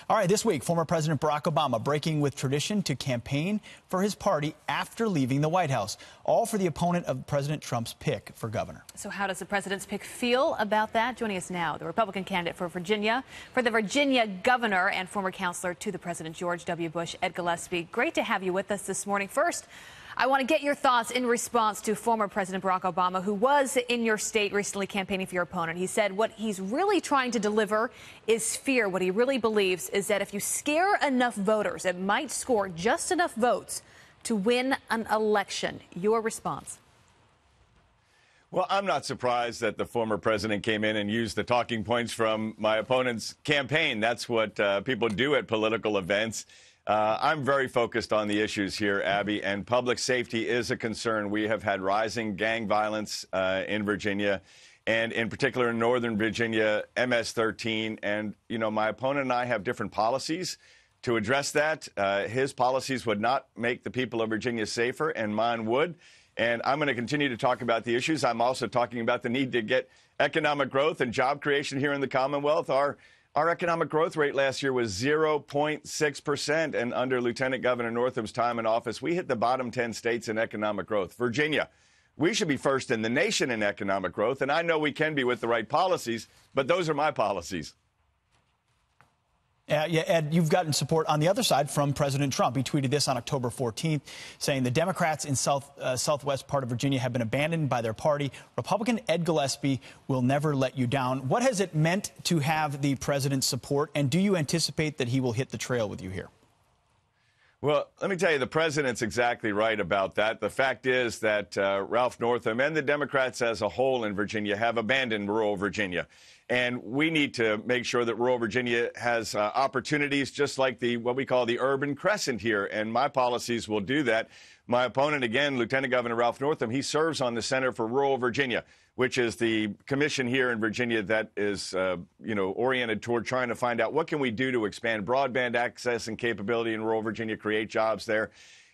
All right, this week, former President Barack Obama breaking with tradition to campaign for his party after leaving the White House, all for the opponent of President Trump's pick for governor. So how does the president's pick feel about that? Joining us now, the Republican candidate for the Virginia governor and former counselor to the President George W. Bush, Ed Gillespie. Great to have you with us this morning. First, I want to get your thoughts in response to former President Barack Obama, who was in your state recently campaigning for your opponent. He said what he's really trying to deliver is fear. What he really believes is that if you scare enough voters, it might score just enough votes to win an election. Your response? Well, I'm not surprised that the former president came in and used the talking points from my opponent's campaign. That's what people do at political events. I'm very focused on the issues here, Abby, and public safety is a concern. We have had rising gang violence in Virginia, and in particular in Northern Virginia, MS-13. And, you know, my opponent and I have different policies to address that. His policies would not make the people of Virginia safer, and mine would. And I'm going to continue to talk about the issues. I'm also talking about the need to get economic growth and job creation here in the Commonwealth. Our economic growth rate last year was 0.6%, and under Lieutenant Governor Northam's time in office, we hit the bottom 10 states in economic growth. Virginia, we should be first in the nation in economic growth, and I know we can be with the right policies, but those are my policies. Yeah, Ed, you've gotten support on the other side from President Trump. He tweeted this on October 14th, saying the Democrats in southwest part of Virginia have been abandoned by their party. Republican Ed Gillespie will never let you down. What has it meant to have the president's support, and do you anticipate that he will hit the trail with you here? Well, let me tell you, the president's exactly right about that. The fact is that Ralph Northam and the Democrats as a whole in Virginia have abandoned rural Virginia. And we need to make sure that rural Virginia has opportunities just like what we call the urban crescent here. And my policies will do that. My opponent, again, Lieutenant Governor Ralph Northam, he serves on the Center for Rural Virginia, which is the commission here in Virginia that is, oriented toward trying to find out what can we do to expand broadband access and capability in rural Virginia, create jobs there.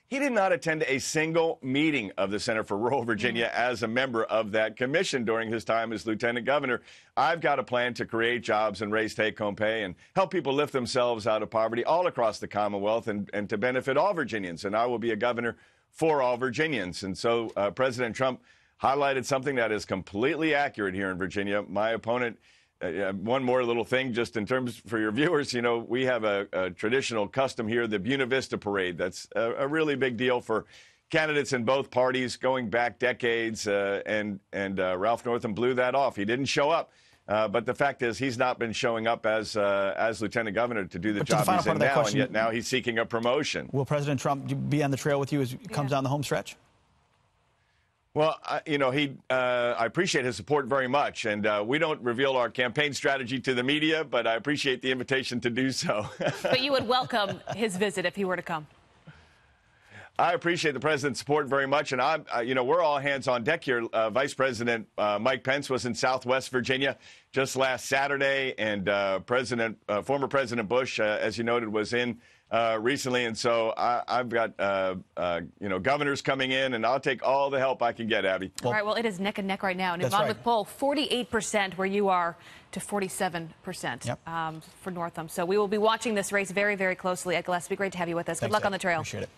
He did not attend a single meeting of the Center for Rural Virginia as a member of that commission during his time as lieutenant governor. I've got a plan to create jobs and raise take-home pay and help people lift themselves out of poverty all across the Commonwealth and to benefit all Virginians. And I will be a governor for all Virginians. And so President Trump highlighted something that is completely accurate here in Virginia. My opponent, one more little thing, just in terms for your viewers, you know, we have a traditional custom here, the Buena Vista Parade. That's a really big deal for candidates in both parties going back decades. And Ralph Northam blew that off. He didn't show up. But the fact is he's not been showing up as lieutenant governor to do the job he's in now, and yet now he's seeking a promotion. Will President Trump be on the trail with you as he comes down the home stretch? Well, I appreciate his support very much, and we don't reveal our campaign strategy to the media, but I appreciate the invitation to do so. But you would welcome his visit if he were to come. I appreciate the president's support very much, and we're all hands on deck here. Vice President Mike Pence was in Southwest Virginia just last Saturday, and former President Bush, as you noted, was in recently, and so I've got governors coming in, and I'll take all the help I can get, Abby. All right. Well, it is neck and neck right now. New Monmouth poll, 48% where you are to 47% for Northam. So we will be watching this race very, very closely. Ed Gillespie, great to have you with us. Good luck on the trail. Appreciate it.